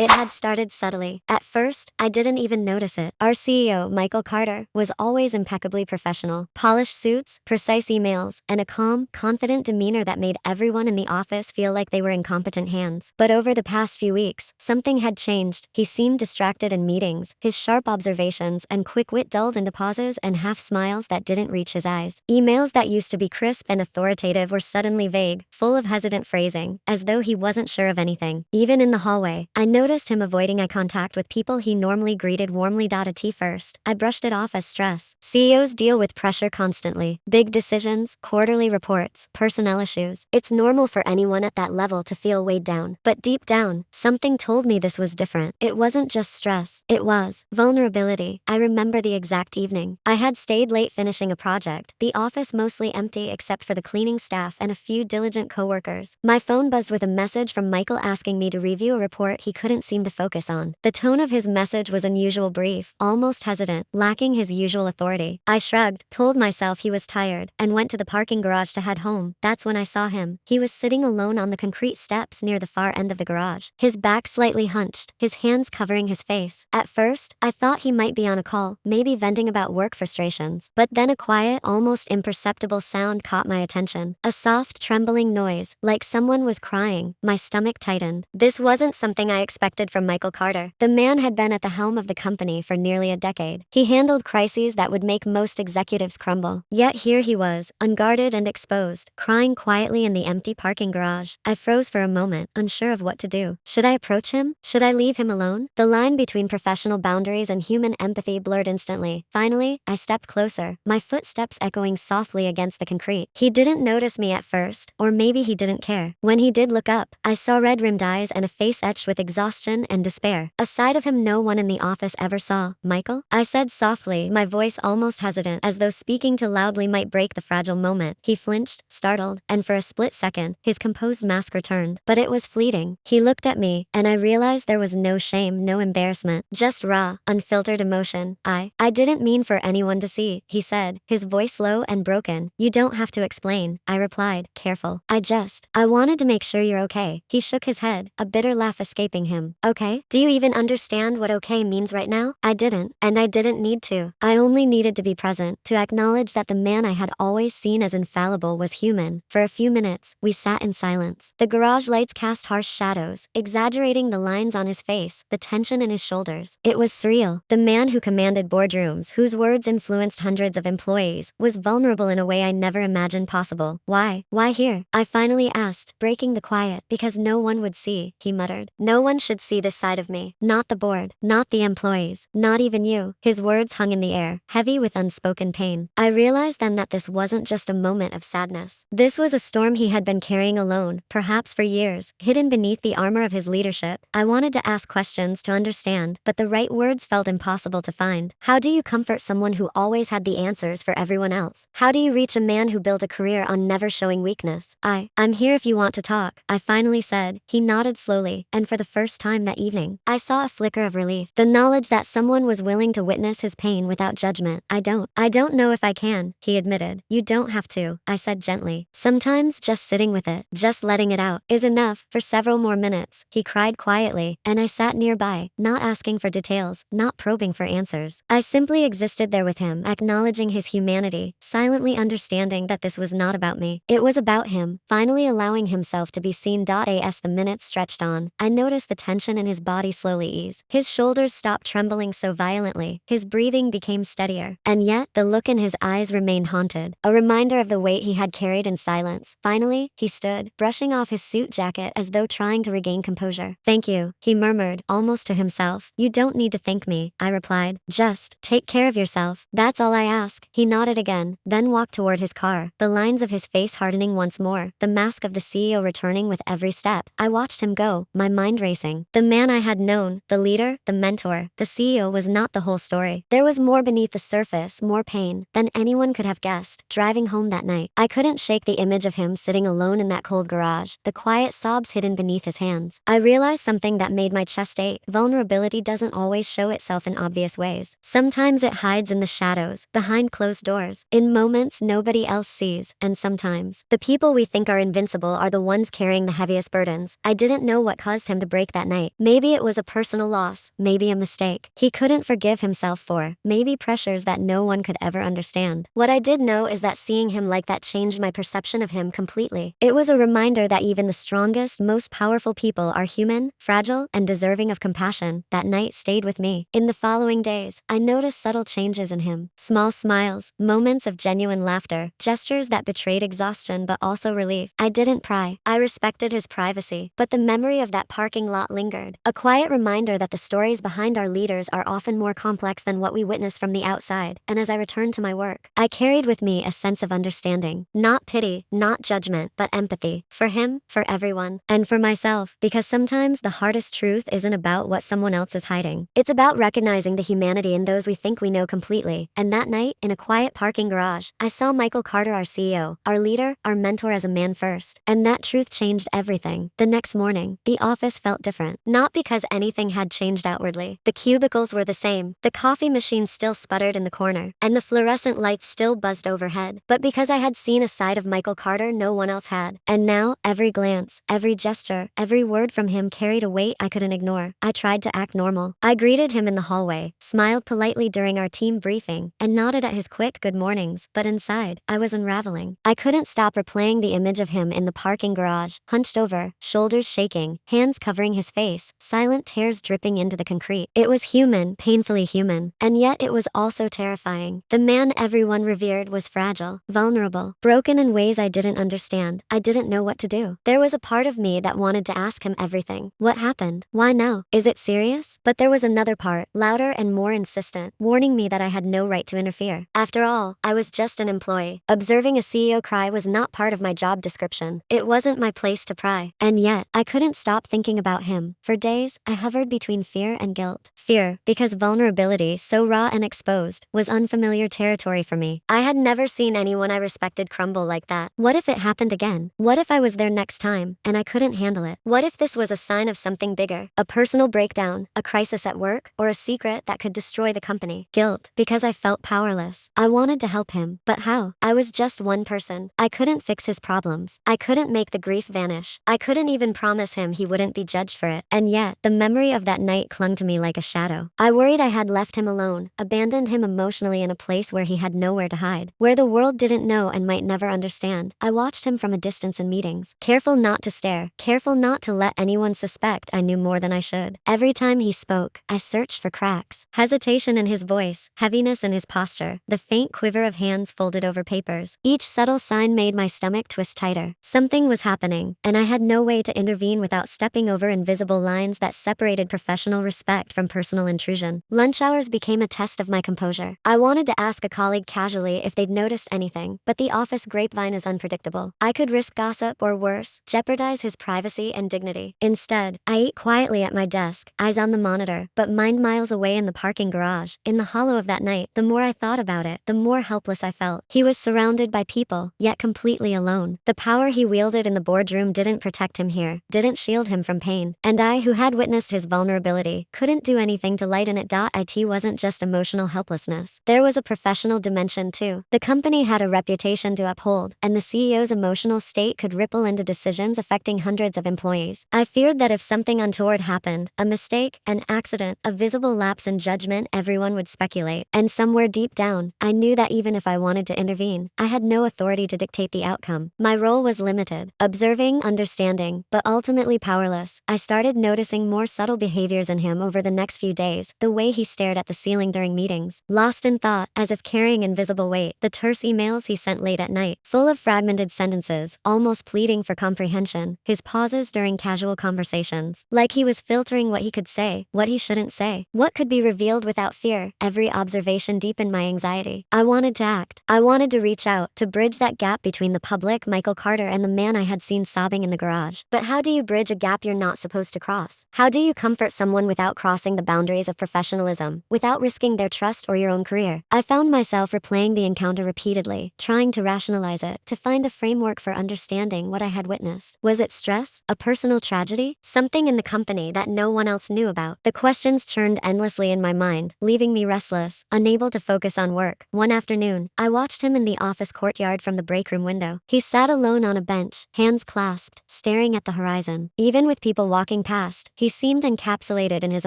It had started subtly. At first, I didn't even notice it. Our CEO, Michael Carter, was always impeccably professional. Polished suits, precise emails, and a calm, confident demeanor that made everyone in the office feel like they were in competent hands. But over the past few weeks, something had changed. He seemed distracted in meetings, his sharp observations and quick wit dulled into pauses and half smiles that didn't reach his eyes. Emails that used to be crisp and authoritative were suddenly vague, full of hesitant phrasing, as though he wasn't sure of anything. Even in the hallway, I noticed him avoiding eye contact with people he normally greeted warmly. A tea first. I brushed it off as stress. CEOs deal with pressure constantly. Big decisions, quarterly reports, personnel issues. It's normal for anyone at that level to feel weighed down. But deep down, something told me this was different. It wasn't just stress. It was vulnerability. I remember the exact evening. I had stayed late finishing a project, the office mostly empty except for the cleaning staff and a few diligent coworkers. My phone buzzed with a message from Michael asking me to review a report he couldn't seem to focus on. The tone of his message was unusual brief, almost hesitant, lacking his usual authority. I shrugged, told myself he was tired, and went to the parking garage to head home. That's when I saw him. He was sitting alone on the concrete steps near the far end of the garage, his back slightly hunched, his hands covering his face. At first, I thought he might be on a call, maybe venting about work frustrations. But then a quiet, almost imperceptible sound caught my attention. A soft, trembling noise, like someone was crying. My stomach tightened. This wasn't something I expected from Michael Carter. The man had been at the helm of the company for nearly a decade. He handled crises that would make most executives crumble. Yet here he was, unguarded and exposed, crying quietly in the empty parking garage. I froze for a moment, unsure of what to do. Should I approach him? Should I leave him alone? The line between professional boundaries and human empathy blurred instantly. Finally, I stepped closer, my footsteps echoing softly against the concrete. He didn't notice me at first, or maybe he didn't care. When he did look up, I saw red-rimmed eyes and a face etched with exhaustion and despair. A side of him no one in the office ever saw. Michael? I said softly, my voice almost hesitant, as though speaking too loudly might break the fragile moment. He flinched, startled, and for a split second, his composed mask returned. But it was fleeting. He looked at me, and I realized there was no shame, no embarrassment, just raw, unfiltered emotion. I didn't mean for anyone to see, he said, his voice low and broken. You don't have to explain, I replied, careful. I wanted to make sure you're okay. He shook his head, a bitter laugh escaping him. Okay? Do you even understand what okay means right now? I didn't, and I didn't need to. I only needed to be present, to acknowledge that the man I had always seen as infallible was human. For a few minutes, we sat in silence. The garage lights cast harsh shadows, exaggerating the lines on his face, the tension in his shoulders. It was surreal. The man who commanded boardrooms, whose words influenced hundreds of employees, was vulnerable in a way I never imagined possible. Why? Why here? I finally asked, breaking the quiet. Because no one would see, he muttered. No one should see this side of me. Not the board, not the employees, not even you. His words hung in the air, heavy with unspoken pain. I realized then that this wasn't just a moment of sadness. This was a storm he had been carrying alone, perhaps for years, hidden beneath the armor of his leadership. I wanted to ask questions to understand, but the right words felt impossible to find. How do you comfort someone who always had the answers for everyone else? How do you reach a man who built a career on never showing weakness? I'm here if you want to talk, I finally said. He nodded slowly, and for the first time that evening, I saw a flicker of relief. The knowledge that someone was willing to witness his pain without judgment. I don't know if I can, he admitted. You don't have to, I said gently. Sometimes just sitting with it, just letting it out, is enough. For several more minutes, he cried quietly, and I sat nearby, not asking for details, not probing for answers. I simply existed there with him, acknowledging his humanity, silently understanding that this was not about me. It was about him, finally allowing himself to be seen. As the minutes stretched on, I noticed the tension in his body slowly ease. His shoulders stopped trembling so violently, his breathing became steadier, and yet the look in his eyes remained haunted, a reminder of the weight he had carried in silence. Finally, he stood, brushing off his suit jacket as though trying to regain composure. Thank you, he murmured, almost to himself. You don't need to thank me, I replied. Just take care of yourself. That's all I ask. He nodded again, then walked toward his car, the lines of his face hardening once more, the mask of the CEO returning with every step. I watched him go, my mind racing. The man I had known, the leader, the mentor, the CEO was not the whole story. There was more beneath the surface, more pain than anyone could have guessed. Driving home that night, I couldn't shake the image of him sitting alone in that cold garage, the quiet sobs hidden beneath his hands. I realized something that made my chest ache. Vulnerability doesn't always show itself in obvious ways. Sometimes it hides in the shadows, behind closed doors, in moments nobody else sees, and sometimes, the people we think are invincible are the ones carrying the heaviest burdens. I didn't know what caused him to break that night. Maybe it was a personal loss, maybe a mistake he couldn't forgive himself for, maybe pressures that no one could ever understand. What I did know is that seeing him like that changed my perception of him completely. It was a reminder that even the strongest, most powerful people are human, fragile, and deserving of compassion. That night stayed with me. In the following days, I noticed subtle changes in him. Small smiles, moments of genuine laughter, gestures that betrayed exhaustion but also relief. I didn't pry. I respected his privacy, but the memory of that parking lot lingered. A quiet reminder that the stories behind our leaders are often more complex than what we witness from the outside. And as I returned to my work, I carried with me a sense of understanding. Not pity, not judgment, but empathy. For him, for everyone, and for myself. Because sometimes the hardest truth isn't about what someone else is hiding. It's about recognizing the humanity in those we think we know completely. And that night, in a quiet parking garage, I saw Michael Carter, our CEO, our leader, our mentor as a man first. And that truth changed everything. The next morning, the office felt different. Not because anything had changed outwardly. The cubicles were the same. The coffee machine still sputtered in the corner, and the fluorescent lights still buzzed overhead. But because I had seen a side of Michael Carter no one else had. And now, every glance, every gesture, every word from him carried a weight I couldn't ignore. I tried to act normal. I greeted him in the hallway, smiled politely during our team briefing, and nodded at his quick good mornings. But inside, I was unraveling. I couldn't stop replaying the image of him in the parking garage, hunched over, shoulders shaking, hands covering his face, silent tears dripping into the concrete. It was human, painfully human, and yet it was also terrifying. The man everyone revered was fragile, vulnerable, broken in ways I didn't understand. I didn't know what to do. There was a part of me that wanted to ask him everything. What happened? Why now? Is it serious? But there was another part, louder and more insistent, warning me that I had no right to interfere. After all, I was just an employee. Observing a CEO cry was not part of my job description. It wasn't my place to pry. And yet, I couldn't stop thinking about him. For days, I hovered between fear and guilt. Fear, because vulnerability, so raw and exposed, was unfamiliar territory for me. I had never seen anyone I respected crumble like that. What if it happened again? What if I was there next time, and I couldn't handle it? What if this was a sign of something bigger? A personal breakdown, a crisis at work, or a secret that could destroy the company? Guilt, because I felt powerless. I wanted to help him, but how? I was just one person. I couldn't fix his problems. I couldn't make the grief vanish. I couldn't even promise him he wouldn't be judged for it. And yet, the memory of that night clung to me like a shadow. I worried I had left him alone, abandoned him emotionally in a place where he had nowhere to hide, where the world didn't know and might never understand. I watched him from a distance in meetings, careful not to stare, careful not to let anyone suspect I knew more than I should. Every time he spoke, I searched for cracks, hesitation in his voice, heaviness in his posture, the faint quiver of hands folded over papers. Each subtle sign made my stomach twist tighter. Something was happening, and I had no way to intervene without stepping over invisible lines that separated professional respect from personal intrusion. Lunch hours became a test of my composure. I wanted to ask a colleague casually if they'd noticed anything, but the office grapevine is unpredictable. I could risk gossip or worse, jeopardize his privacy and dignity. Instead, I ate quietly at my desk, eyes on the monitor, but mind miles away in the parking garage. In the hollow of that night, the more I thought about it, the more helpless I felt. He was surrounded by people, yet completely alone. The power he wielded in the boardroom didn't protect him here, didn't shield him from pain. And I, who had witnessed his vulnerability, couldn't do anything to lighten it. It wasn't just emotional helplessness. There was a professional dimension too. The company had a reputation to uphold, and the CEO's emotional state could ripple into decisions affecting hundreds of employees. I feared that if something untoward happened, a mistake, an accident, a visible lapse in judgment, everyone would speculate. And somewhere deep down, I knew that even if I wanted to intervene, I had no authority to dictate the outcome. My role was limited, observing, understanding, but ultimately powerless. I started noticing more subtle behaviors in him over the next few days, the way he stared at the ceiling during meetings, lost in thought, as if carrying invisible weight, the terse emails he sent late at night, full of fragmented sentences, almost pleading for comprehension, his pauses during casual conversations, like he was filtering what he could say, what he shouldn't say, what could be revealed without fear. Every observation deepened my anxiety. I wanted to act. I wanted to reach out, to bridge that gap between the public Michael Carter and the man I had seen sobbing in the garage. But how do you bridge a gap you're not supposed to cross? How do you comfort someone without crossing the boundaries of professionalism, without risking their trust or your own career? I found myself replaying the encounter repeatedly, trying to rationalize it, to find a framework for understanding what I had witnessed. Was it stress? A personal tragedy? Something in the company that no one else knew about? The questions churned endlessly in my mind, leaving me restless, unable to focus on work. One afternoon, I watched him in the office courtyard from the break room window. He sat alone on a bench, hands clasped, staring at the horizon. Even with people walking walking past, he seemed encapsulated in his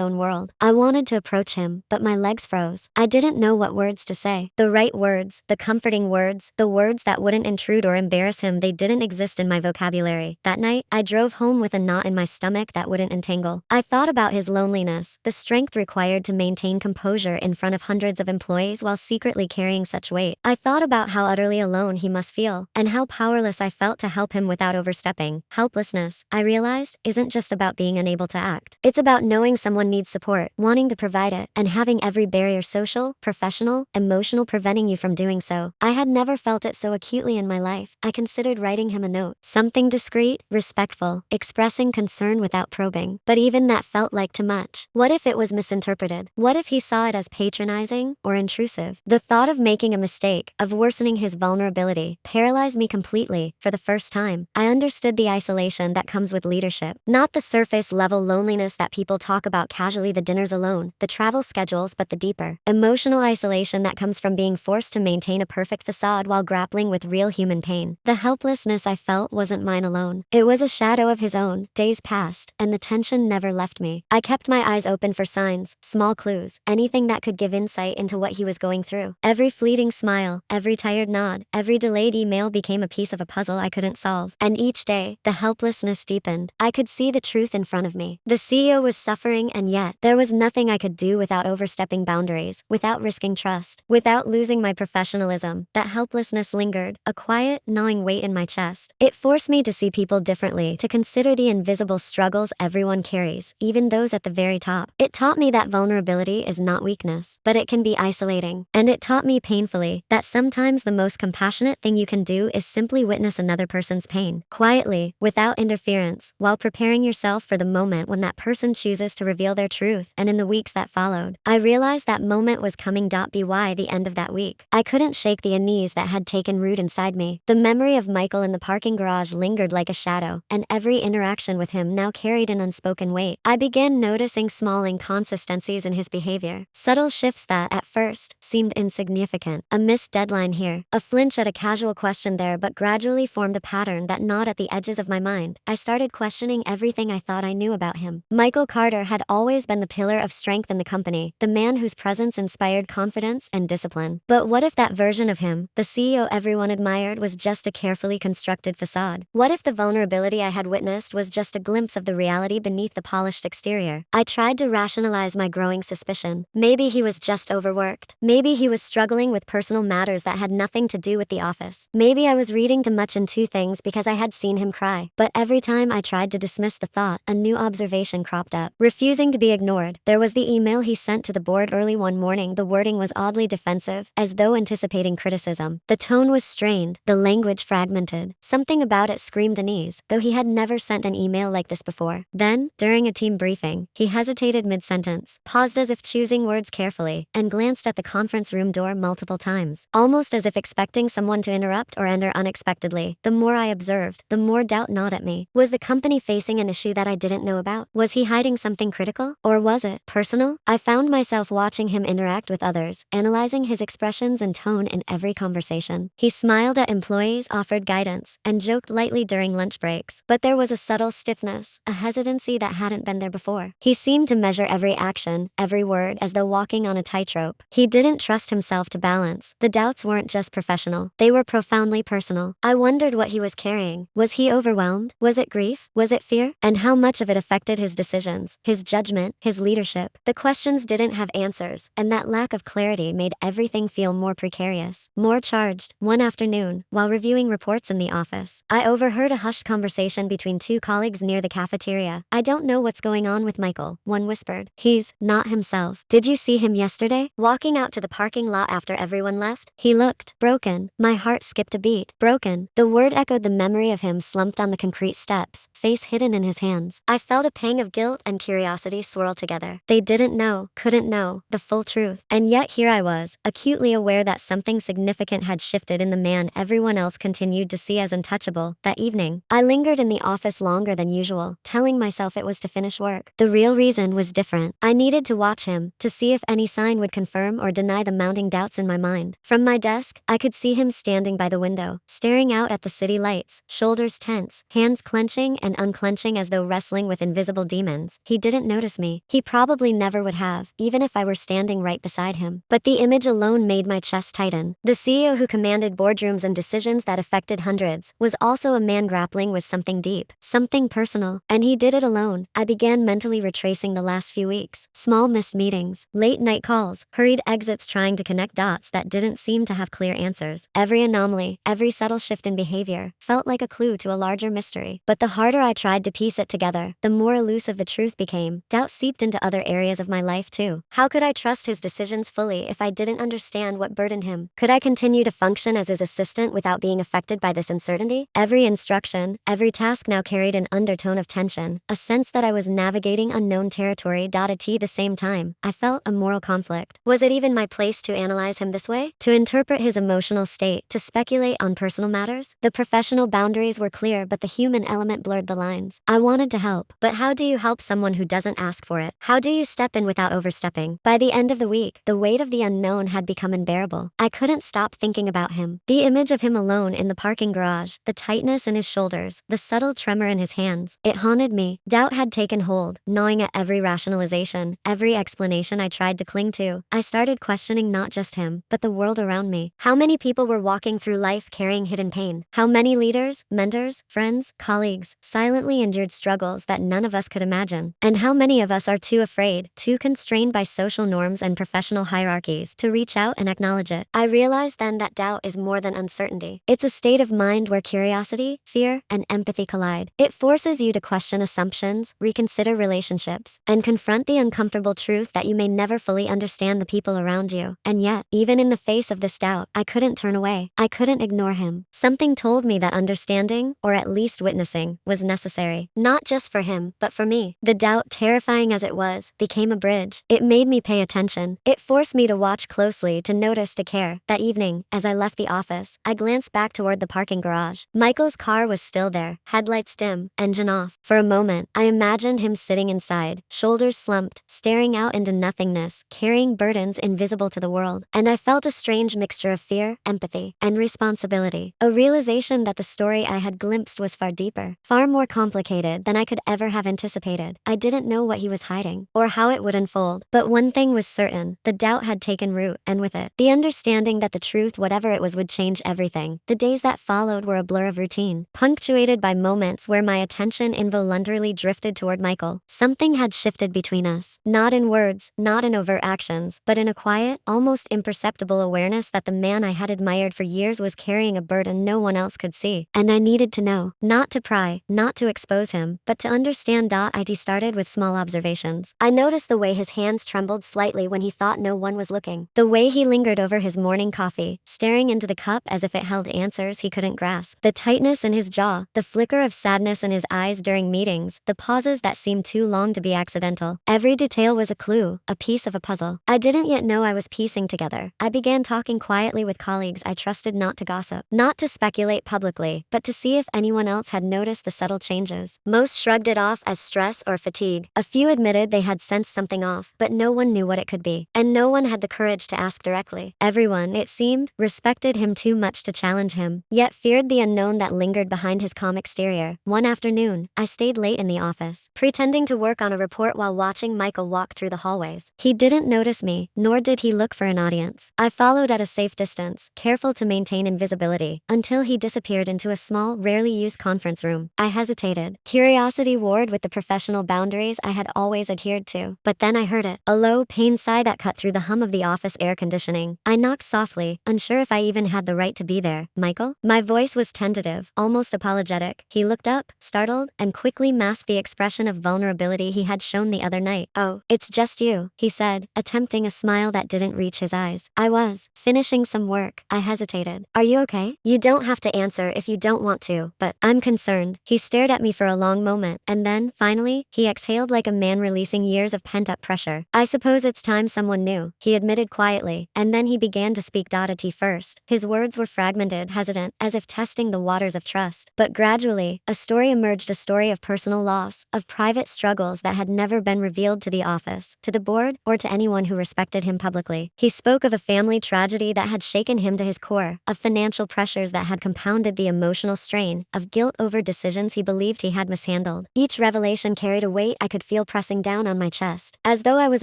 own world. I wanted to approach him, but my legs froze. I didn't know what words to say. The right words, the comforting words, the words that wouldn't intrude or embarrass him, they didn't exist in my vocabulary. That night, I drove home with a knot in my stomach that wouldn't entangle. I thought about his loneliness, the strength required to maintain composure in front of hundreds of employees while secretly carrying such weight. I thought about how utterly alone he must feel, and how powerless I felt to help him without overstepping. Helplessness, I realized, isn't just about being unable to act. It's about knowing someone needs support, wanting to provide it, and having every barrier, social, professional, emotional, preventing you from doing so. I had never felt it so acutely in my life. I considered writing him a note. Something discreet, respectful, expressing concern without probing. But even that felt like too much. What if it was misinterpreted? What if he saw it as patronizing or intrusive? The thought of making a mistake, of worsening his vulnerability, paralyzed me completely. For the first time, I understood the isolation that comes with leadership. Not the surface-level loneliness that people talk about casually, the dinners alone, the travel schedules, but the deeper, emotional isolation that comes from being forced to maintain a perfect facade while grappling with real human pain. The helplessness I felt wasn't mine alone. It was a shadow of his own. Days passed, and the tension never left me. I kept my eyes open for signs, small clues, anything that could give insight into what he was going through. Every fleeting smile, every tired nod, every delayed email became a piece of a puzzle I couldn't solve. And each day, the helplessness deepened. I could see the truth in front of me. The CEO was suffering, and yet, there was nothing I could do without overstepping boundaries, without risking trust, without losing my professionalism. That helplessness lingered, a quiet, gnawing weight in my chest. It forced me to see people differently, to consider the invisible struggles everyone carries, even those at the very top. It taught me that vulnerability is not weakness, but it can be isolating. And it taught me painfully that sometimes the most compassionate thing you can do is simply witness another person's pain, quietly, without interference, while preparing yourself for the moment when that person chooses to reveal their truth. And in the weeks that followed, I realized that moment was coming. By the end of that week, I couldn't shake the unease that had taken root inside me. The memory of Michael in the parking garage lingered like a shadow, and every interaction with him now carried an unspoken weight. I began noticing small inconsistencies in his behavior, subtle shifts that, at first, seemed insignificant. A missed deadline here, a flinch at a casual question there, but gradually formed a pattern that gnawed at the edges of my mind. I started questioning everything I thought I knew about him. Michael Carter had always been the pillar of strength in the company, the man whose presence inspired confidence and discipline. But what if that version of him, the CEO everyone admired, was just a carefully constructed facade? What if the vulnerability I had witnessed was just a glimpse of the reality beneath the polished exterior? I tried to rationalize my growing suspicion. Maybe he was just overworked. Maybe he was struggling with personal matters that had nothing to do with the office. Maybe I was reading too much into things because I had seen him cry. But every time I tried to dismiss the thought, a new observation cropped up, refusing to be ignored. There was the email he sent to the board early one morning. The wording was oddly defensive, as though anticipating criticism. The tone was strained, the language fragmented. Something about it screamed unease, though he had never sent an email like this before. Then, during a team briefing, he hesitated mid-sentence, paused as if choosing words carefully, and glanced at the conference room door multiple times, almost as if expecting someone to interrupt or enter unexpectedly. The more I observed, the more doubt gnawed at me. Was the company facing an issue that I didn't know about? Was he hiding something critical? Or was it personal? I found myself watching him interact with others, analyzing his expressions and tone in every conversation. He smiled at employees, offered guidance, and joked lightly during lunch breaks. But there was a subtle stiffness, a hesitancy that hadn't been there before. He seemed to measure every action, every word, as though walking on a tightrope. He didn't trust himself to balance. The doubts weren't just professional, they were profoundly personal. I wondered what he was carrying. Was he overwhelmed? Was it grief? Was it fear? And how much of it affected his decisions, his judgment, his leadership? The questions didn't have answers, and that lack of clarity made everything feel more precarious, more charged. One afternoon, while reviewing reports in the office, I overheard a hushed conversation between two colleagues near the cafeteria. "I don't know what's going on with Michael," one whispered. "He's not himself. Did you see him yesterday? Walking out to the parking lot after everyone left? He looked broken." My heart skipped a beat. Broken. The word echoed the memory of him slumped on the concrete steps, face hidden in his hands. I felt a pang of guilt and curiosity swirl together. They didn't know, couldn't know, the full truth. And yet here I was, acutely aware that something significant had shifted in the man everyone else continued to see as untouchable. That evening, I lingered in the office longer than usual, telling myself it was to finish work. The real reason was different. I needed to watch him, to see if any sign would confirm or deny the mounting doubts in my mind. From my desk, I could see him standing by the window, staring out at the city lights, shoulders tense, hands clenching, and and unclenching as though wrestling with invisible demons. He didn't notice me. He probably never would have, even if I were standing right beside him. But the image alone made my chest tighten. The CEO who commanded boardrooms and decisions that affected hundreds was also a man grappling with something deep, something personal, and he did it alone. I began mentally retracing the last few weeks. Small missed meetings, late night calls, hurried exits trying to connect dots that didn't seem to have clear answers. Every anomaly, every subtle shift in behavior, felt like a clue to a larger mystery. But the harder I tried to piece it together, the more elusive the truth became. Doubt seeped into other areas of my life too. How could I trust his decisions fully if I didn't understand what burdened him? Could I continue to function as his assistant without being affected by this uncertainty? Every instruction, every task now carried an undertone of tension, a sense that I was navigating unknown territory. At the same time, I felt a moral conflict. Was it even my place to analyze him this way? To interpret his emotional state? To speculate on personal matters? The professional boundaries were clear, but the human element blurred the lines. I wanted to help, but how do you help someone who doesn't ask for it? How do you step in without overstepping? By the end of the week, the weight of the unknown had become unbearable. I couldn't stop thinking about him. The image of him alone in the parking garage, the tightness in his shoulders, the subtle tremor in his hands. It haunted me. Doubt had taken hold, gnawing at every rationalization, every explanation I tried to cling to. I started questioning not just him, but the world around me. How many people were walking through life carrying hidden pain? How many leaders, mentors, friends, colleagues, silently endured struggles that none of us could imagine? And how many of us are too afraid, too constrained by social norms and professional hierarchies to reach out and acknowledge it? I realized then that doubt is more than uncertainty. It's a state of mind where curiosity, fear, and empathy collide. It forces you to question assumptions, reconsider relationships, and confront the uncomfortable truth that you may never fully understand the people around you. And yet, even in the face of this doubt, I couldn't turn away. I couldn't ignore him. Something told me that understanding, or at least witnessing, was necessary. Not just for him, but for me. The doubt, terrifying as it was, became a bridge. It made me pay attention. It forced me to watch closely, to notice, to care. That evening, as I left the office, I glanced back toward the parking garage. Michael's car was still there, headlights dim, engine off. For a moment, I imagined him sitting inside, shoulders slumped, staring out into nothingness, carrying burdens invisible to the world. And I felt a strange mixture of fear, empathy, and responsibility. A realization that the story I had glimpsed was far deeper, far more complicated than I could ever have anticipated. I didn't know what he was hiding, or how it would unfold. But one thing was certain: the doubt had taken root, and with it, the understanding that the truth, whatever it was, would change everything. The days that followed were a blur of routine, punctuated by moments where my attention involuntarily drifted toward Michael. Something had shifted between us, not in words, not in overt actions, but in a quiet, almost imperceptible awareness that the man I had admired for years was carrying a burden no one else could see. And I needed to know, not to pry, not to expose him, but to understand. It started with small observations. I noticed the way his hands trembled slightly when he thought no one was looking, the way he lingered over his morning coffee, staring into the cup as if it held answers he couldn't grasp, the tightness in his jaw, the flicker of sadness in his eyes during meetings, the pauses that seemed too long to be accidental. Every detail was a clue, a piece of a puzzle I didn't yet know I was piecing together. I began talking quietly with colleagues I trusted, not to gossip, not to speculate publicly, but to see if anyone else had noticed the subtle changes. Most shrugged it off as stress or fatigue. A few admitted they had sensed something off, but no one knew what it could be. And no one had the courage to ask directly. Everyone, it seemed, respected him too much to challenge him, yet feared the unknown that lingered behind his calm exterior. One afternoon, I stayed late in the office, pretending to work on a report while watching Michael walk through the hallways. He didn't notice me, nor did he look for an audience. I followed at a safe distance, careful to maintain invisibility, until he disappeared into a small, rarely used conference room. I hesitated. Curiosity warred with the professional boundaries I had always adhered to. But then I heard it, a low, pained sigh that cut through the hum of the office air conditioning. I knocked softly, unsure if I even had the right to be there. Michael? My voice was tentative, almost apologetic. He looked up, startled, and quickly masked the expression of vulnerability he had shown the other night. "Oh, it's just you," he said, attempting a smile that didn't reach his eyes. I was finishing some work. I hesitated. "Are you okay? You don't have to answer if you don't want to, but I'm concerned." He stared at me for a long moment, and then, finally, he exhaled like a man releasing years of pent-up pressure. "I suppose it's time someone knew," he admitted quietly, and then he began to speak. At first, his words were fragmented, hesitant, as if testing the waters of trust. But gradually, a story emerged, a story of personal loss, of private struggles that had never been revealed to the office, to the board, or to anyone who respected him publicly. He spoke of a family tragedy that had shaken him to his core, of financial pressures that had compounded the emotional strain, of guilt over decisions he believed he had mishandled. Each revelation carried a weight I could feel pressing down on my chest. As though I was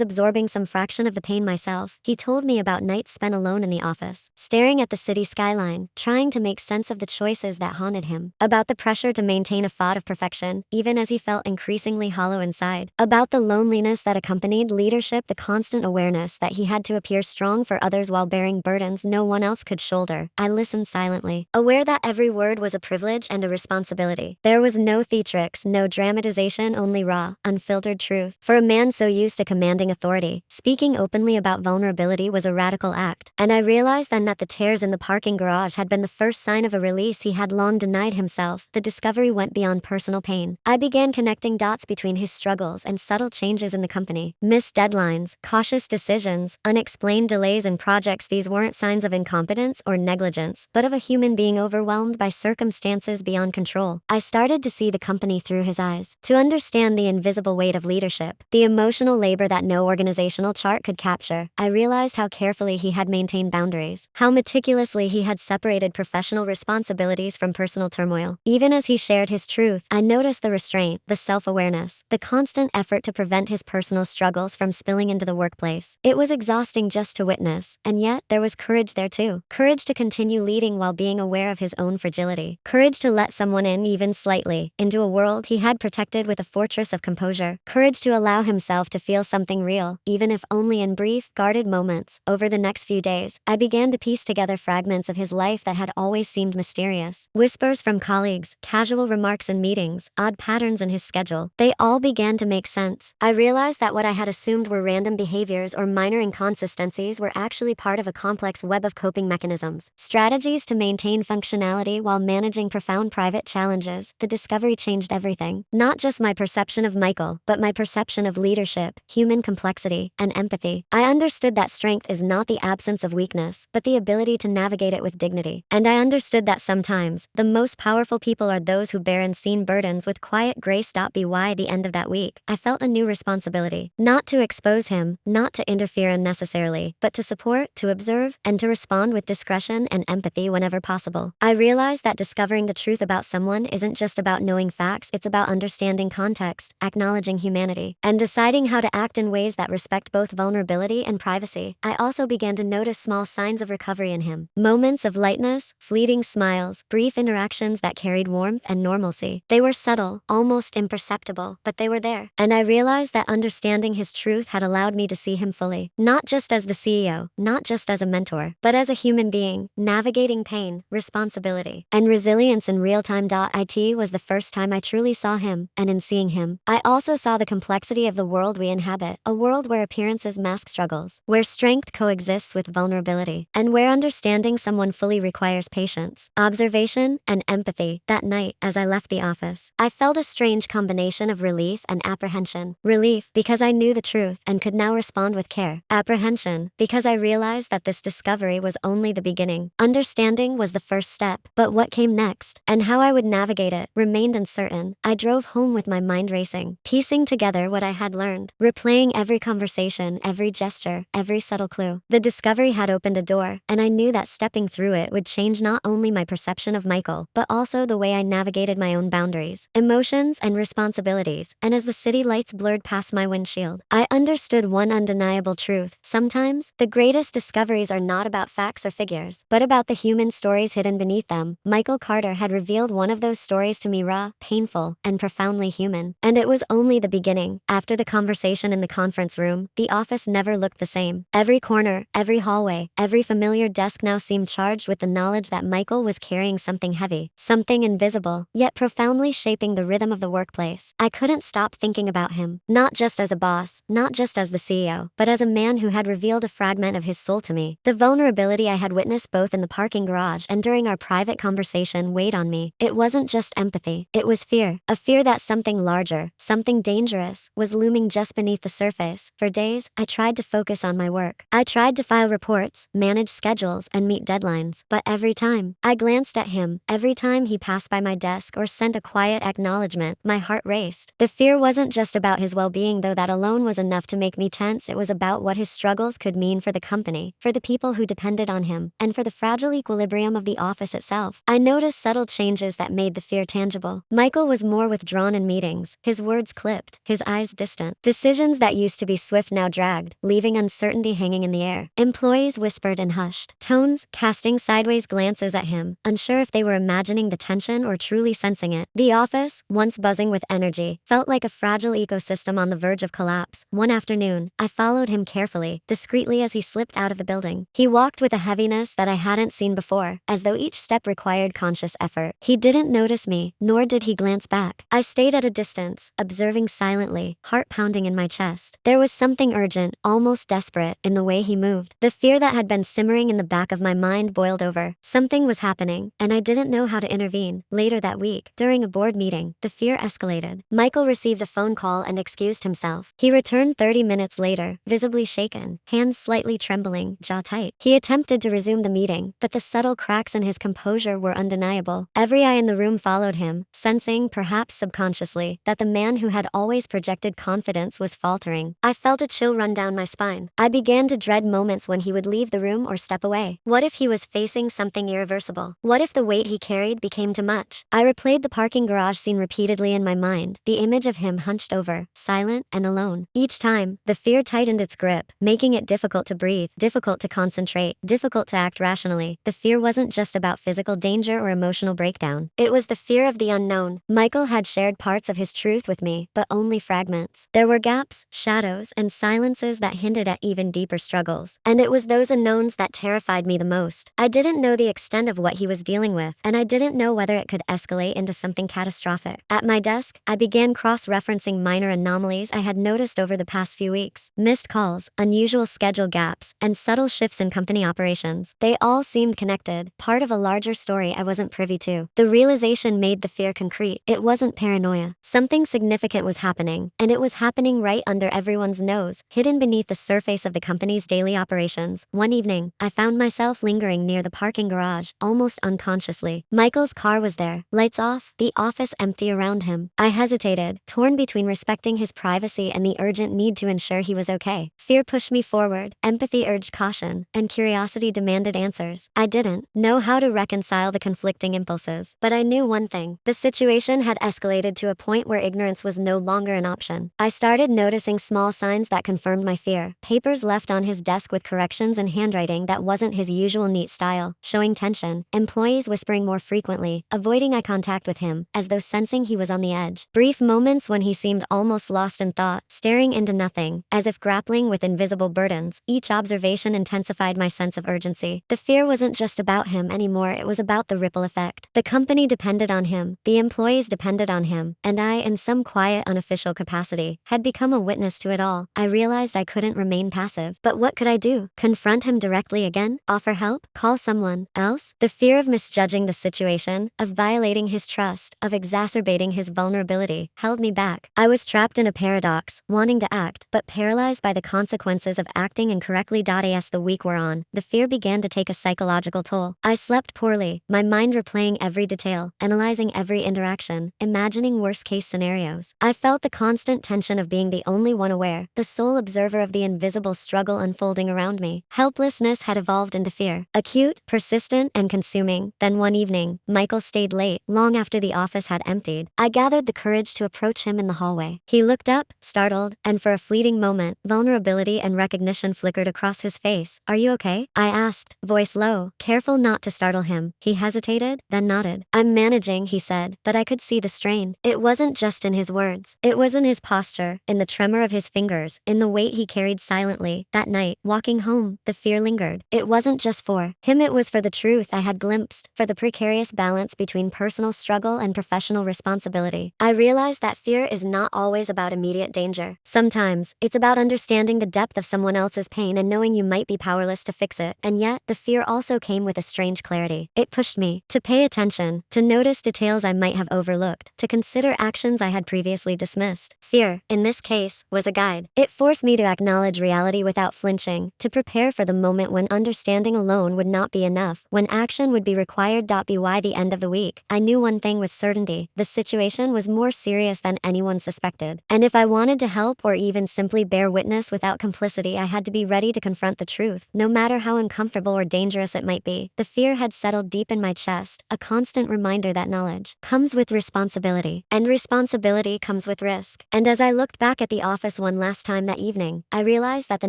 absorbing some fraction of the pain myself, he told me about nights spent alone in the office, staring at the city skyline, trying to make sense of the choices that haunted him. About the pressure to maintain a facade of perfection, even as he felt increasingly hollow inside. About the loneliness that accompanied leadership, the constant awareness that he had to appear strong for others while bearing burdens no one else could shoulder. I listened silently, aware that every word was a privilege and a responsibility. There was no theatrics, no dramatization, only raw, unfiltered truth. For a man so used to commanding authority, speaking openly about vulnerability was a radical act. And I realized then that the tears in the parking garage had been the first sign of a release he had long denied himself. The discovery went beyond personal pain. I began connecting dots between his struggles and subtle changes in the company. Missed deadlines, cautious decisions, unexplained delays in projects. These weren't signs of incompetence or negligence, but of a human being overwhelmed by circumstances beyond control. I started to see the company through his eyes, to understand the invisible weight of leadership, the emotional labor that no organizational chart could capture. I realized how carefully he had maintained boundaries, how meticulously he had separated professional responsibilities from personal turmoil. Even as he shared his truth, I noticed the restraint, the self-awareness, the constant effort to prevent his personal struggles from spilling into the workplace. It was exhausting just to witness, and yet there was courage there too. Courage to continue leading while being aware of his own fragility. Courage to let someone in even slightly, into a world he had protected with a fortress of composure. Courage to allow himself to feel something real, even if only in brief, guarded moments. Over the next few days, I began to piece together fragments of his life that had always seemed mysterious. Whispers from colleagues, casual remarks in meetings, odd patterns in his schedule. They all began to make sense. I realized that what I had assumed were random behaviors or minor inconsistencies were actually part of a complex web of coping mechanisms, strategies to maintain functionality while managing profound private challenges. The discovery changed everything. Not just my perception of Michael, but my perception of leadership, human complexity, and empathy. I understood that strength is not the absence of weakness, but the ability to navigate it with dignity. And I understood that sometimes, the most powerful people are those who bear unseen burdens with quiet grace. By the end of that week, I felt a new responsibility. Not to expose him, not to interfere unnecessarily, but to support, to observe, and to respond with discretion and empathy whenever possible. I realized that discovering the truth about someone isn't just about knowing facts, it's about understanding context, acknowledging humanity, and deciding how to act in ways that respect both vulnerability and privacy. I also began to notice small signs of recovery in him. Moments of lightness, fleeting smiles, brief interactions that carried warmth and normalcy. They were subtle, almost imperceptible, but they were there. And I realized that understanding his truth had allowed me to see him fully. Not just as the CEO, not just as a mentor, but as a human being, navigating pain, responsibility, and resilience in real time. It was the first time I truly saw him, and in seeing him, I also saw the complexity of the world we inhabit, a world where appearances mask struggles, where strength coexists with vulnerability, and where understanding someone fully requires patience, observation, and empathy. That night, as I left the office, I felt a strange combination of relief and apprehension. Relief, because I knew the truth and could now respond with care. Apprehension, because I realized that this discovery was only the beginning. Understanding was the first step, but what came next, and how I would navigate it, remained uncertain. I drove home with my mind racing, piecing together what I had learned, replaying every conversation, every gesture, every subtle clue. The discovery had opened a door, and I knew that stepping through it would change not only my perception of Michael, but also the way I navigated my own boundaries, emotions, and responsibilities. And as the city lights blurred past my windshield, I understood one undeniable truth. Sometimes, the greatest discoveries are not about facts or figures, but about the human stories hidden beneath them. Michael Carter had revealed one of those stories to me, raw, painful, and profoundly human. And it was only the beginning. After the conversation in the conference room, the office never looked the same. Every corner, every hallway, every familiar desk now seemed charged with the knowledge that Michael was carrying something heavy, something invisible, yet profoundly shaping the rhythm of the workplace. I couldn't stop thinking about him, not just as a boss, not just as the CEO, but as a man who had revealed a fragment of his soul to me. The vulnerability I had witnessed both in the parking garage and during our private conversation weighed on me. It wasn't just empathy, it was fear. A fear that something larger, something dangerous, was looming just beneath the surface. For days, I tried to focus on my work. I tried to file reports, manage schedules, and meet deadlines. But every time I glanced at him, every time he passed by my desk or sent a quiet acknowledgement, my heart raced. The fear wasn't just about his well-being, though that alone was enough to make me tense. It was about what his struggles could mean for the company, for the people who depended on him, and for the fragile equilibrium of the office itself. I noticed subtle changes that made the fear tangible. intangible. Michael was more withdrawn in meetings, his words clipped, his eyes distant. Decisions that used to be swift now dragged, leaving uncertainty hanging in the air. Employees whispered in hushed tones, casting sideways glances at him, unsure if they were imagining the tension or truly sensing it. The office, once buzzing with energy, felt like a fragile ecosystem on the verge of collapse. One afternoon, I followed him carefully, discreetly as he slipped out of the building. He walked with a heaviness that I hadn't seen before, as though each step required conscious effort. He didn't notice me, nor did he glance back. I stayed at a distance, observing silently, heart pounding in my chest. There was something urgent, almost desperate, in the way he moved. The fear that had been simmering in the back of my mind boiled over. Something was happening, and I didn't know how to intervene. Later that week, during a board meeting, the fear escalated. Michael received a phone call and excused himself. He returned 30 minutes later, visibly shaken, hands slightly trembling, jaw tight. He attempted to resume the meeting, but the subtle cracks in his composure were undeniable. Every eye in the room followed him, sensing, perhaps subconsciously, that the man who had always projected confidence was faltering. I felt a chill run down my spine. I began to dread moments when he would leave the room or step away. What if he was facing something irreversible? What if the weight he carried became too much? I replayed the parking garage scene repeatedly in my mind, the image of him hunched over, silent and alone. Each time, the fear tightened its grip, making it difficult to breathe, difficult to concentrate, difficult to act rationally. The fear wasn't just about physical danger or emotional breakdown. It was the fear of the unknown. Michael had shared parts of his truth with me, but only fragments. There were gaps, shadows, and silences that hinted at even deeper struggles. And it was those unknowns that terrified me the most. I didn't know the extent of what he was dealing with, and I didn't know whether it could escalate into something catastrophic. At my desk, I began cross-referencing minor anomalies I had noticed over the past few weeks. Missed calls, unusual schedule gaps, and subtle shifts in company operations. They all seemed connected, part of a larger story I wasn't privy to. The realization made the fear concrete. It wasn't paranoia. Something significant was happening, and it was happening right under everyone's nose, hidden beneath the surface of the company's daily operations. One evening, I found myself lingering near the parking garage, almost unconsciously. Michael's car was there, lights off, the office empty around him. I hesitated, torn between respecting his privacy and the urgent need to ensure he was okay. Fear pushed me forward, empathy urged caution, and curiosity demanded answers. I didn't know how to reconcile the conflicting impulses, but I knew one thing. The situation had escalated to a point where ignorance was no longer an option. I started noticing small signs that confirmed my fear. Papers left on his desk with corrections and handwriting that wasn't his usual neat style, showing tension. Employees whispering more frequently, avoiding eye contact with him, as though sensing he was on the edge. Brief moments when he seemed almost lost in thought, staring into nothing, as if grappling with invisible burdens. Each observation intensified my sense of urgency. The fear wasn't just about him anymore, it was about the ripple effect. The company depended on him, the employees depended on him, and I, in some quiet, unofficial capacity, had become a witness to it all. I realized I couldn't remain passive. But what could I do? Confront him directly again? Offer help? Call someone else? The fear of misjudging the situation, of violating his trust, of exacerbating his vulnerability, held me back. I was trapped in a paradox, wanting to act, but paralyzed by the consequences of acting incorrectly. As the week wore on, the fear began to take a psychological toll. I slept poorly, my mind replaying every detail, analyzing every interaction, imagining worst-case scenarios. I felt the constant tension of being the only one aware, the sole observer of the invisible struggle unfolding around me. Helplessness had evolved into fear, acute, persistent, and consuming. Then one evening, Michael stayed late, long after the office had emptied. I gathered the courage to approach him in the hallway. He looked up, startled, and for a fleeting moment, vulnerability and recognition flickered across his face. "Are you okay?" I asked, voice low, careful not to startle him. He hesitated, then nodded. "I'm managing," he said, but I could see the strain. It wasn't just in his words. It was in his posture, in the tremor of his fingers, in the weight he carried silently. That night, walking home, the fear lingered. It wasn't just for him, it was for the truth I had glimpsed, for the precarious balance between personal struggle and professional responsibility. I realized that fear is not always about immediate danger. Sometimes, it's about understanding the depth of someone else's pain and knowing you might be powerless to fix it. And yet, the fear also came with a strange clarity. It pushed me to pay attention, to notice details I might have overlooked, to consider actions I had previously dismissed. Fear, in this case, was a guide. It forced me to acknowledge reality without flinching, to prepare for the moment when understanding alone would not be enough, when action would be required. By the end of the week, I knew one thing with certainty: the situation was more serious than anyone suspected. And if I wanted to help or even simply bear witness without complicity, I had to be ready to confront the truth, no matter how uncomfortable or dangerous it might be. The fear had settled deep in my chest, a constant reminder that knowledge knowledge comes with responsibility, and responsibility comes with risk. And as I looked back at the office one last time that evening, I realized that the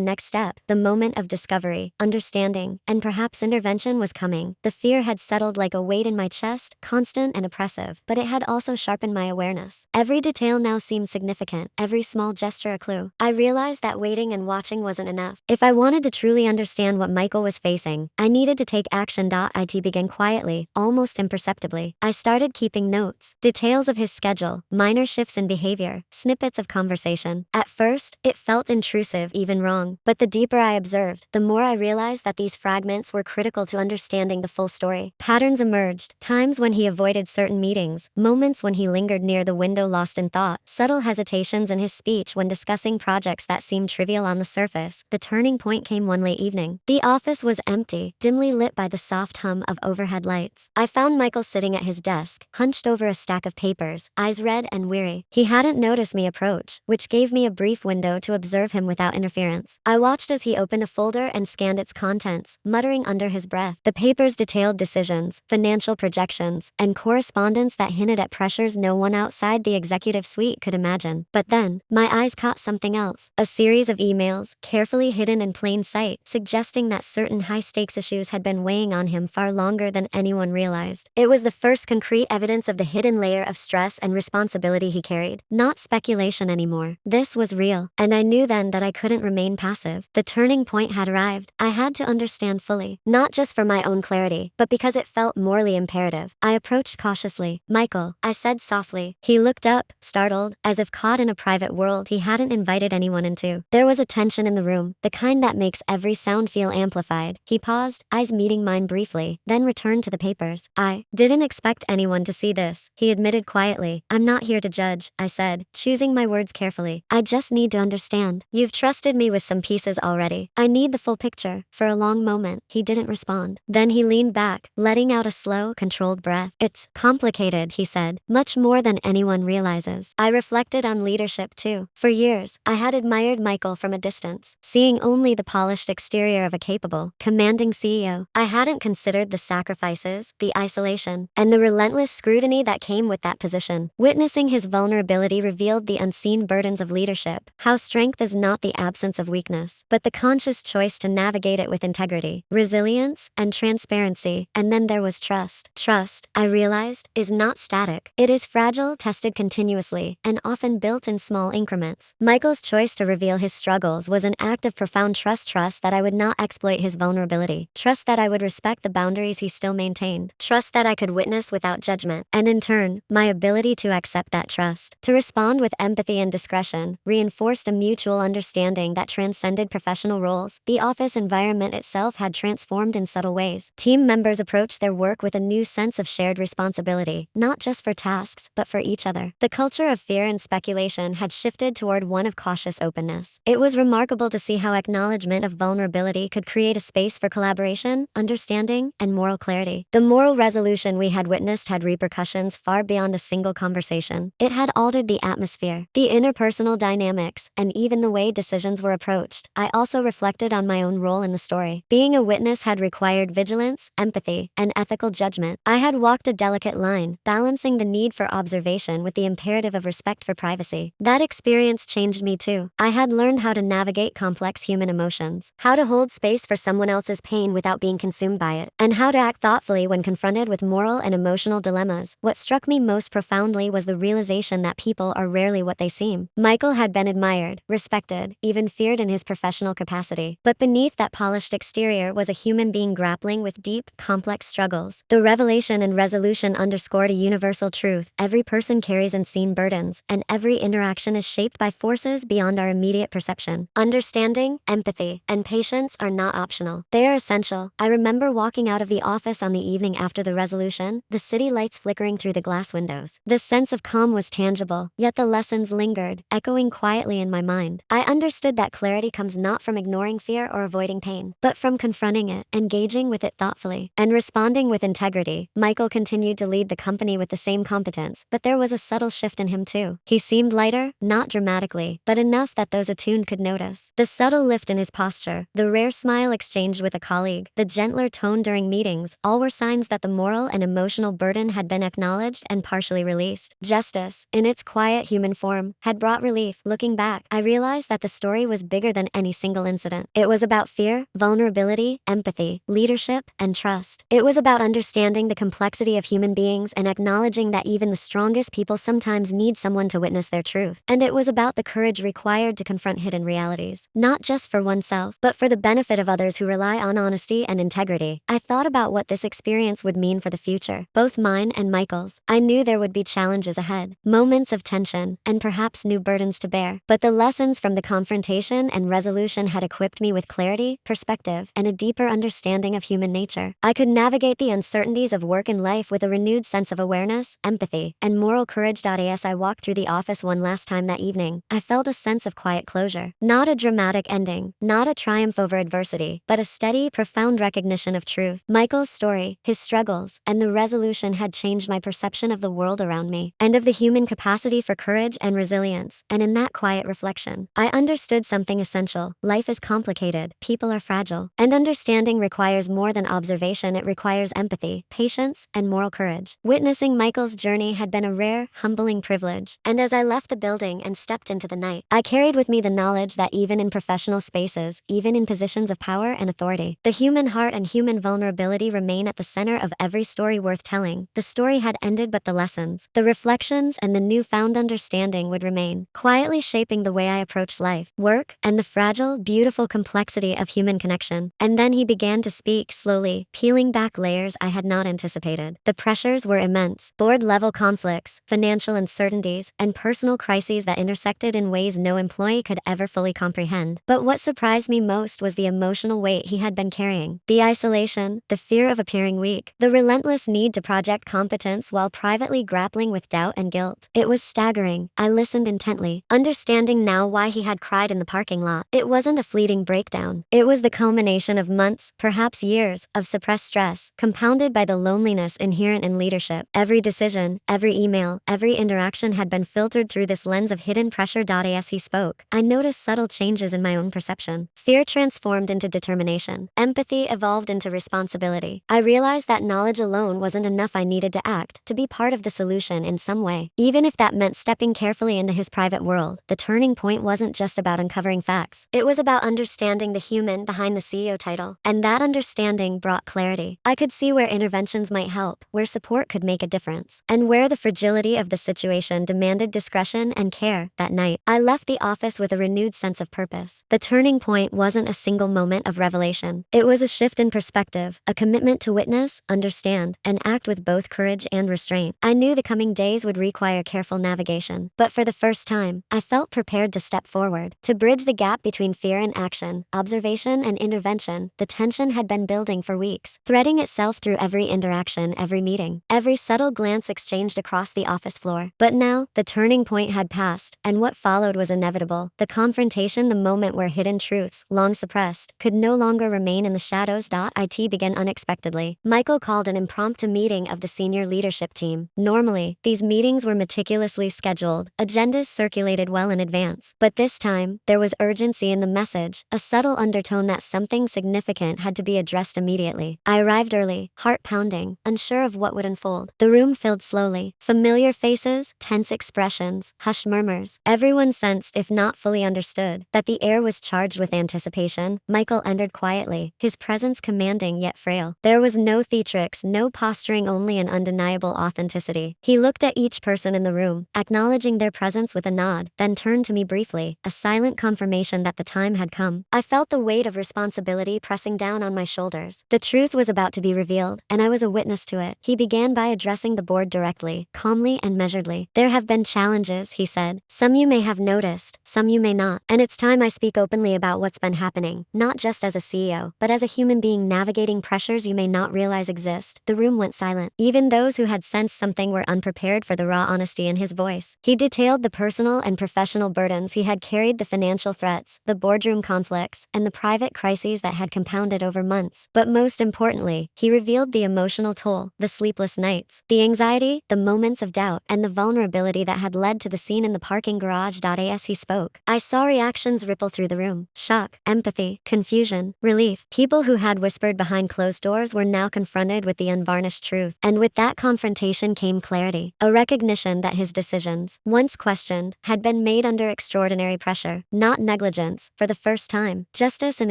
next step, the moment of discovery, understanding, and perhaps intervention was coming. The fear had settled like a weight in my chest, constant and oppressive, but it had also sharpened my awareness. Every detail now seemed significant, every small gesture a clue. I realized that waiting and watching wasn't enough. If I wanted to truly understand what Michael was facing, I needed to take action. It began quietly, almost imperceptibly. I started keeping notes, details of his schedule, minor shifts in behavior, snippets of conversation. At first, it felt intrusive, even wrong, but the deeper I observed, the more I realized that these fragments were critical to understanding the full story. Patterns emerged, times when he avoided certain meetings, moments when he lingered near the window lost in thought, subtle hesitations in his speech when discussing projects that seemed trivial on the surface. The turning point came one late evening. The office was empty, dimly lit by the soft hum of overhead lights. I found Michael sitting at his desk, hunched over a stack of papers, eyes red and weary. He hadn't noticed me approach, which gave me a brief window to observe him without interference. I watched as he opened a folder and scanned its contents, muttering under his breath. The papers detailed decisions, financial projections, and correspondence that hinted at pressures no one outside the executive suite could imagine. But then, my eyes caught something else. A series of emails, carefully hidden in plain sight, suggesting that certain high-stakes issues had been weighing on him far longer than anyone realized. It was the first concrete evidence of the hidden layer of stress and responsibility he carried. Not speculation anymore. This was real, and I knew then that I couldn't remain passive. The turning point had arrived. I had to understand fully, not just for my own clarity, but because it felt morally imperative. I approached cautiously. "Michael," I said softly. He looked up, startled, as if caught in a private world he hadn't invited anyone into. There was a tension in the room, the kind that makes every sound feel amplified. He paused, eyes meeting mine briefly, then returned to the papers. "I didn't expect anyone to see this," he admitted quietly. "I'm not here to judge," I said, choosing my words carefully. "I just need to understand. You've trusted me with some pieces already. I need the full picture." For a long moment, he didn't respond. Then he leaned back, letting out a slow, controlled breath. "It's complicated," he said, "much more than anyone realizes." I reflected on leadership too. For years, I had admired Michael from a distance, seeing only the polished exterior of a capable, commanding CEO. I hadn't considered the sacrifices, the isolation, and the relentless scrutiny that came with that position. Witnessing his vulnerability revealed the unseen burdens of leadership, how strength is not the absence of weakness, but the conscious choice to navigate it with integrity, resilience, and transparency. And then there was trust. Trust, I realized, is not static. It is fragile, tested continuously, and often built in small increments. Michael's choice to reveal his struggles was an act of profound trust that I would not exploit his vulnerability, trust that I would respect the boundaries he still maintained, trust that I could witness without judgment, and in turn, my ability to accept that trust, to respond with empathy and discretion, reinforced a mutual understanding that transcended professional roles. The office environment itself had transformed in subtle ways. Team members approached their work with a new sense of shared responsibility, not just for tasks, but for each other. The culture of fear and speculation had shifted toward one of cautious openness. It was remarkable to see how acknowledgement of vulnerability could create a space for collaboration, understanding, and moral clarity. The moral resolution we had witnessed had repercussions far beyond a single conversation. It had altered the atmosphere, the interpersonal dynamics, and even the way decisions were approached. I also reflected on my own role in the story. Being a witness had required vigilance, empathy, and ethical judgment. I had walked a delicate line, balancing the need for observation with the imperative of respect for privacy. That experience changed me too. I had learned how to navigate complex human emotions, how to hold space for someone else's pain without being consumed by it, and how to act thoughtfully when confronted with moral and emotional dilemmas. What struck me most profoundly was the realization that people are rarely what they seem. Michael had been admired, respected, even feared in his professional capacity, but beneath that polished exterior was a human being grappling with deep, complex struggles. The revelation and resolution underscored a universal truth: every person carries unseen burdens, and every interaction is shaped by forces beyond our immediate perception. Understanding, empathy, and patience are not optional. They are essential. I remember walking out of the office on the evening after the resolution, the city lights flickering through the glass windows. The sense of calm was tangible, yet the lessons lingered, echoing quietly in my mind. I understood that clarity comes not from ignoring fear or avoiding pain, but from confronting it, engaging with it thoughtfully, and responding with integrity. Michael continued to lead the company with the same competence, but there was a subtle shift in him too. He seemed lighter, not dramatically, but enough that those attuned could notice. The subtle lift in his posture, the rare smile exchanged with a colleague, the gentler tone during meetings, all were signs that the moral and emotional burden had been acknowledged and partially released. Justice, in its quiet human form, had brought relief. Looking back, I realized that the story was bigger than any single incident. It was about fear, vulnerability, empathy, leadership, and trust. It was about understanding the complexity of human beings and acknowledging that even the strongest people sometimes need someone to witness their truth. And it was about the courage required to confront hidden realities, not just for oneself, but for the benefit of others who rely on honesty and integrity. I thought about what this experience would mean for the future, both mine and Michael's. I knew there would be challenges ahead, moments of tension, and perhaps new burdens to bear. But the lessons from the confrontation and resolution had equipped me with clarity, perspective, and a deeper understanding of human nature. I could navigate the uncertainties of work and life with a renewed sense of awareness, empathy, and moral courage. As I walked through the office one last time that evening, I felt a sense of quiet closure. Not a dramatic ending, not a triumph over adversity, but a steady, profound recognition of truth. Michael's story, his struggles, and the resolution had changed my perception of the world around me, and of the human capacity for courage and resilience. And in that quiet reflection, I understood something essential. Life is complicated, people are fragile, and understanding requires more than observation. It requires empathy, patience, and moral courage. Witnessing Michael's journey had been a rare, humbling privilege, and as I left the building and stepped into the night, I carried with me the knowledge that even in professional spaces, even in positions of power and authority, the human heart and human vulnerability remain at the center of every story worth telling. The story had ended, but the lessons, the reflections, and the newfound understanding would remain, quietly shaping the way I approach life, work, and the fragile, beautiful complexity of human connection. And then he began to speak, slowly, peeling back layers I had not anticipated. The pressures were immense: board-level conflicts, financial uncertainties, and personal crises that intersected in ways no employee could ever fully comprehend. But what surprised me most was the emotional weight he had been carrying. The isolation, the fear of appearing weak, the relentless need to project competence while privately grappling with doubt and guilt. It was staggering. I listened intently, understanding now why he had cried in the parking lot. It wasn't a fleeting breakdown. It was the culmination of months, perhaps years, of suppressed stress, compounded by the loneliness inherent in leadership. Every decision, every email, every interaction had been filtered through this lens of hidden pressure. As he spoke, I noticed subtle changes in my own perception. Fear transformed into determination. Empathy evolved into responsibility. I realized that knowledge alone wasn't enough. I needed to act, to be part of the solution in some way, even if that meant stepping carefully into his private world. The turning point wasn't just about uncovering facts. It was about understanding the human behind the CEO title. And that understanding brought clarity. I could see where interventions might help, where support could make a difference, and where the fragility of the situation demanded discretion and care. That night, I left the office with a renewed sense of purpose. The turning point wasn't a single moment of revelation. It was a shift in perspective, a commitment to witness, understand, and act with both courage and restraint. I knew the coming days would require careful navigation, but for the first time, I felt prepared to step forward, to bridge the gap between fear and action, observation and intervention. The tension had been building for weeks, threading itself through every interaction, every meeting, every subtle glance exchanged across the office floor. But now, the turning point had passed, and what followed was inevitable. The confrontation, the moment where hidden truths, long suppressed, could no longer remain in the shadows. It began unexpectedly. Michael called an impromptu meeting of the senior leadership team. Normally, these meetings were meticulously scheduled, agendas circulated well in advance. But this time, there was urgency in the message, a subtle undertone that something significant had to be addressed immediately. I arrived early, heart pounding, unsure of what would unfold. The room filled slowly. Familiar faces, tense expressions, hushed murmurs. Everyone sensed, if not fully understood, that the air was charged with anticipation. Michael entered quietly, his presence commanding yet frail. There was no theatrics, no posturing, only an undeniable authenticity. He looked at each person in the room, acknowledging their presence with a nod, then turned to me briefly, a silent confirmation that the time had come. I felt the weight of responsibility pressing down on my shoulders. The truth was about to be revealed, and I was a witness to it. He began by addressing the board directly, calmly and measuredly. "There have been challenges," he said. "Some you may have noticed, some you may not. And it's time I speak openly about what's been happening, not just as a CEO, but as a human being navigating pressures you may not realize exist." The room went silent. Even those who had sensed something were unprepared for the raw honesty in his voice. He detailed the personal and professional burdens he had carried, the financial threats, the boardroom conflicts, and the private crises that had compounded over months. But most importantly, he revealed the emotional toll, the sleepless nights, the anxiety, the moments of doubt, and the vulnerability that had led to the scene in the parking garage. As he spoke, I saw reactions ripple through the room: shock, empathy, confusion, relief. People who had whispered behind closed doors were now confronted with the unvarnished truth. And with that confrontation came clarity, a recognition that his decisions, once questioned, had been made under extraordinary pressure, not negligence. For the first time, justice in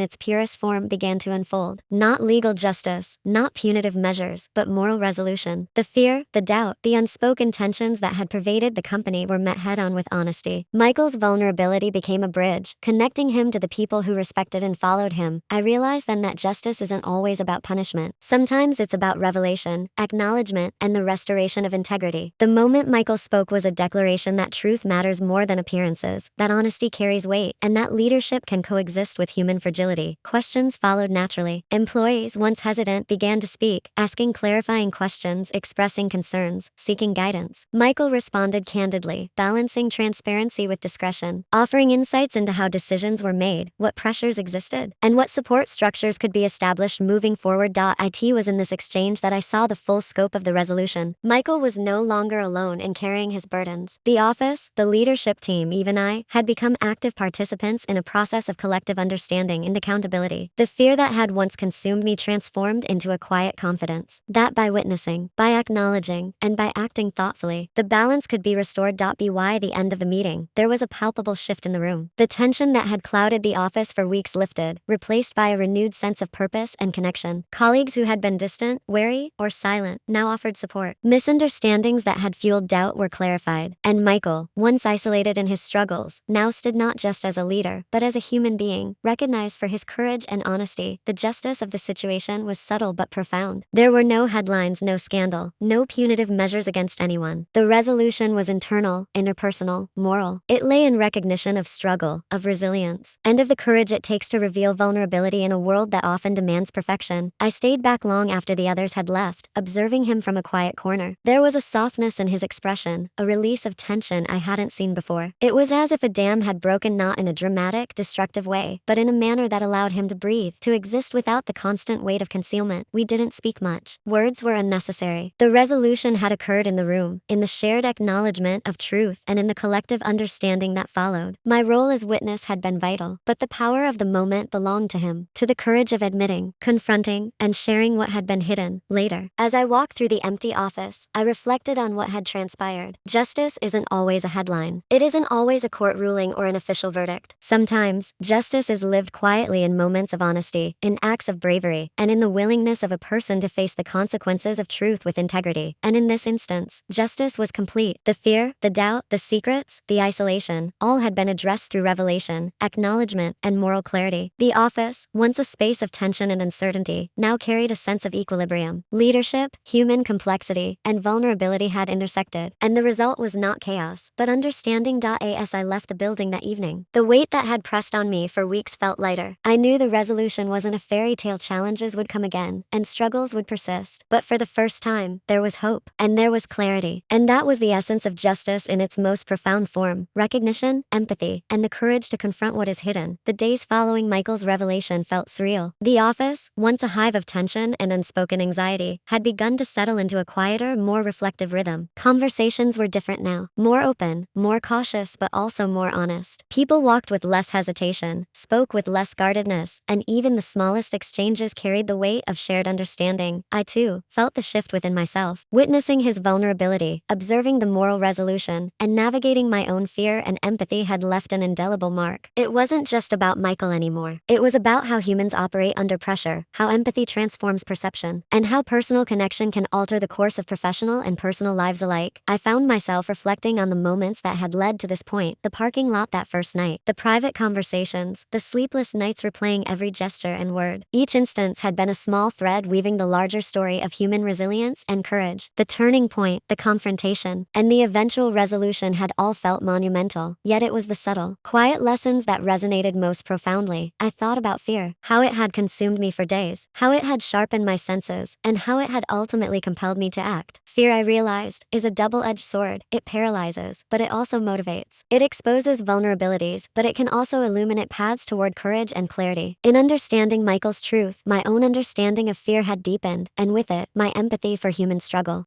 its purest form began to unfold. Not legal justice, not punitive measures, but moral resolution. The fear, the doubt, the unspoken tensions that had pervaded the company were met head-on with honesty. Michael's vulnerability became a bridge, connecting him to the people who respected and followed him. I realized then that justice isn't always about punishment. Sometimes it's about revelation, acknowledgement, and the restoration of integrity. The moment Michael spoke was a declaration that truth matters more than appearances, that honesty carries weight, and that leadership can coexist with human fragility. Questions followed naturally. Employees, once hesitant, began to speak, asking clarifying questions, expressing concerns, seeking guidance. Michael responded candidly, balancing transparency with discretion, offering insights into how decisions were made, what pressures existed, and what support structures could be established moving forward. It was in this exchange that I saw the full scope of the resolution. Michael was no longer alone in carrying his burdens. The office, the leadership team, even I, had become active participants in a process of collective understanding and accountability. The fear that had once consumed me transformed into a quiet confidence that by witnessing, by acknowledging, and by acting thoughtfully, the balance could be restored. By the end of the meeting, there was a palpable shift in the room. The tension that had clouded the office for weeks lifted, replaced by a renewed sense of purpose and connection. Colleagues who had been distant, wary, or silent now offered support. Misunderstandings that had fueled doubt were clarified, and Michael, once isolated in his struggles, now stood not just as a leader, but as a human being, recognized for his courage and honesty. The justice of the situation was subtle but profound. There were no headlines, no scandal, no punitive measures against anyone. The resolution was internal, interpersonal, moral. It lay in recognition of struggle, of resilience, and of the courage it takes to reveal vulnerability in a world that often demands perfection. I stayed back long after the others had left, observing him from a quiet corner. There was a softness in his expression, a release of tension I hadn't seen before. It was as if a dam had broken, not in a dramatic, destructive way, but in a manner that allowed him to breathe, to exist without the constant weight of concealment. We didn't speak much. Words were unnecessary. The resolution had occurred in the room, in the shared acknowledgement of truth, and in the collective understanding that followed. My role as witness had been vital, but the power of the moment belonged to him, to the courage of admitting, confronting, and sharing what had been hidden. Later, as I walked through the empty office, I reflected on what had transpired. Justice isn't always a headline. It isn't always a court ruling or an official verdict. Sometimes, justice is lived quietly in moments of honesty, in acts of bravery, and in the willingness of a person to face the consequences of truth with integrity. And in this instance, justice was complete. The fear, the doubt, the secrets, the isolation, all had been addressed through revelation, acknowledgement, and moral clarity. The office, once a space of tension and uncertainty, now carried a sense of equilibrium. Leadership, human complexity, and vulnerability had intersected, and the result was not chaos, but understanding. As I left the building that evening, the weight that had pressed on me for weeks felt lighter. I knew the resolution wasn't a fairy tale. Challenges would come again, and struggles would persist. But for the first time, there was hope, and there was clarity. And that was the essence of justice in its most profound form: recognition, empathy, and the courage to confront what is hidden. The days following Michael's revelation felt surreal. The office, once a hive of tension and unspoken anxiety, had begun to settle into a quieter, more reflective rhythm. Conversations were different now, more open, more cautious, but also more honest. People walked with less hesitation, spoke with less guardedness, and even the smallest exchanges carried the weight of shared understanding. I too felt the shift within myself, witnessing his vulnerability, observing the moral resolution, and navigating my own fear and empathy had left an indelible mark. It wasn't just about Michael anymore. It was about how humans operate under pressure, how empathy transforms perception, and how personal connection can alter the course of professional and personal lives alike. I found myself reflecting on the moments that had led to this point: the parking lot that first night, the private conversations, the sleepless nights replaying every gesture and word. Each instance had been a small thread weaving the larger story of human resilience and courage. The turning point, the confrontation, and the eventual resolution had all felt monumental, yet it was the subtle, quiet lessons that resonated most profoundly. I thought about fear, how it had consumed me for days, how it had sharpened my senses, and how it had ultimately compelled me to act. Fear, I realized, is a double-edged sword. It paralyzes, but it also motivates. It exposes vulnerabilities, but it can also illuminate paths toward courage and clarity. In understanding Michael's truth, my own understanding of fear had deepened, and with it, my empathy for human struggle.